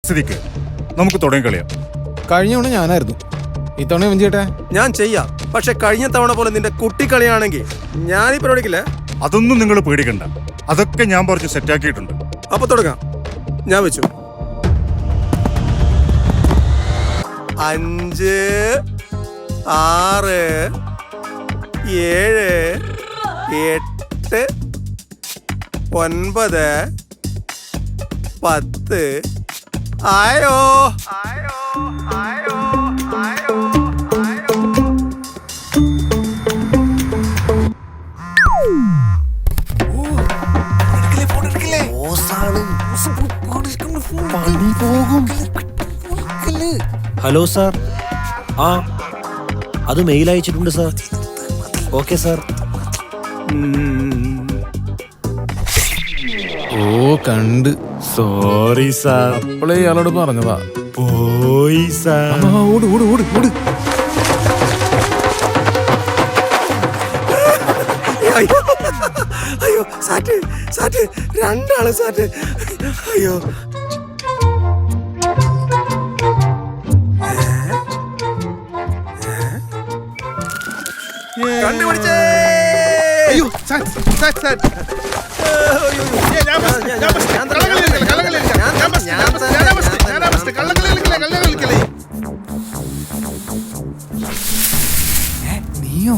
സ്ഥിതിക്ക് നമുക്ക് തുടങ്ങി കളിയാം. കഴിഞ്ഞ തവണ ഞാനായിരുന്നു, ഇത്തവണ ഇവൻ ചെയ്യട്ടെ. ഞാൻ ചെയ്യാം, പക്ഷെ കഴിഞ്ഞ തവണ പോലെ നിന്റെ കുട്ടിക്കളിയാണെങ്കിൽ ഞാൻ ഈ പരിപാടിക്കില്ല. അതൊന്നും നിങ്ങൾ പേടിക്കണ്ട, അതൊക്കെ ഞാൻ പറഞ്ഞു സെറ്റാക്കിയിട്ടുണ്ട്. അപ്പൊ തുടങ്ങാം. ഞാൻ വെച്ചു 5 6 7 8 9 10 ആയോ. Hello sir. ആ അത് മെയിൽ അയച്ചിട്ടുണ്ട് സാർ. Okay sir. ഓ കണ്ട്. Sorry sir. അപ്പോഴേ ഇയാളോട് പറഞ്ഞതാ. പോയി സാർ. ഓട് ഓട് ഓട് ഓട്. അയ്യോ സാറ്റ് സാറ്റ്, രണ്ടാള് സാറ്റ്. അയ്യോ കണ്ടുപിടിച്ചേ. അയ്യോ സാറ്റ് സാറ്റ് സാറ്റ്. നീയോ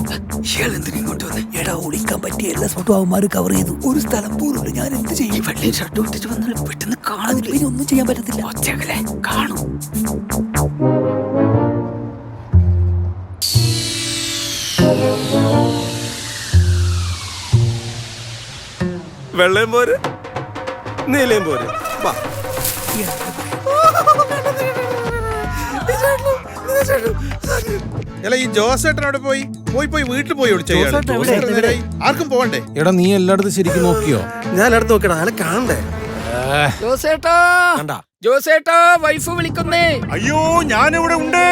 ഇങ്ങോട്ട് വന്ന്? എടാ ഒളിക്കാൻ പറ്റിയ എല്ലാ സ്പോട്ടും അവന്മാര് കവർ ചെയ്തു. ഒരു സ്ഥലം പോലും ഞാൻ എന്ത് ചെയ്യും? വെള്ളയും ഷർട്ടും ഇട്ടിട്ട് വന്നാൽ പെട്ടെന്ന് കാണുന്നില്ല. ഇനി ഒന്നും ചെയ്യാൻ പറ്റത്തില്ല. ഒച്ചകലെ കാണും. വെള്ളയും പോര്, നീലയും പോര്. വാ. ഈ ജോസേട്ടനോട് പോയി വീട്ടിൽ പോയി ആർക്കും പോകണ്ടേ? എടാ നീ എല്ലായിടത്തും ശരിക്കും നോക്കിയോ? ഞാൻ എല്ലായിടത്തും നോക്കടാ, അയാളെ കാണണ്ടേ? ജോസേട്ടാ വൈഫ് വിളിക്കുന്നേ. അയ്യോ ഞാനിവിടെ ഉണ്ട്.